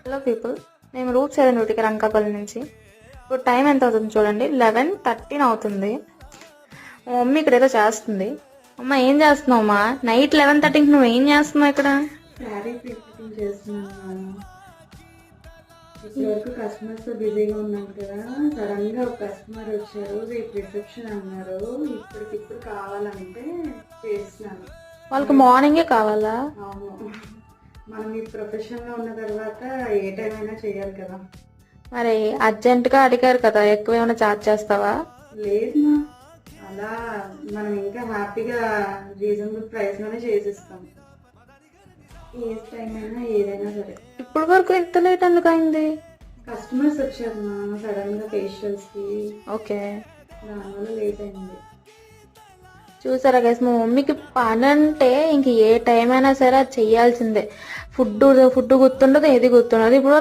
Hello people, మేము route 7 రూట్కి రంకాపల్లి నుంచి. ఇప్పుడు టైం ఎంత అవుతుంది చూడండి, 11:13 అవుతుంది. మా మమ్మీ ఇక్కడ ఏదో చేస్తుంది. అమ్మ ఏం చేస్తున్నావు అమ్మా? నైట్ 11:13కి నువ్వు ఏం చేస్తున్నావు ఇక్కడ? శారీ ప్రింటింగ్ చేస్తున్నాను. ఇప్పటివరకు కస్టమర్స్ బిజీగా ఉన్నాను కదా, సడన్ గా ఒక కస్టమర్ వచ్చారు, రేపు రిసెప్షన్ అన్నారు, ఇప్పటికిప్పుడు కావాలంటే చేస్తున్నాను. వాళ్ళకి మార్నింగే కావాలా? అవును, మనం ఈ ప్రొఫెషన్లో ఉన్న తర్వాత ఏ టైం అయినా చేయాలి కదా. మరి అర్జెంటుగా అడిగారు కదా, ఎక్కువ ఏమైనా ఛార్జ్ చేస్తావా? లేదు, అలా మనం ఇంకా హ్యాపీగా రీజనబుల్ ప్రైస్లోనే చేసిస్తాం. ఏ టైం అయినా ఏదైనా సరే. ఇప్పుడు వరకు ఇంత లేట్ ఎందుకు అయింది? కస్టమర్స్ వచ్చారు మా సడన్గా ఫేషియల్స్కి, ఓకే, దానివల్ల లేట్ అయింది. చూసారా గైస్, మా మమ్మీకి పని అంటే ఇంక ఏ టైం అయినా సరే అది చెయ్యాల్సిందే. ఫుడ్ గుర్తుండదు, ఏది గుర్తుండదు. ఇప్పుడు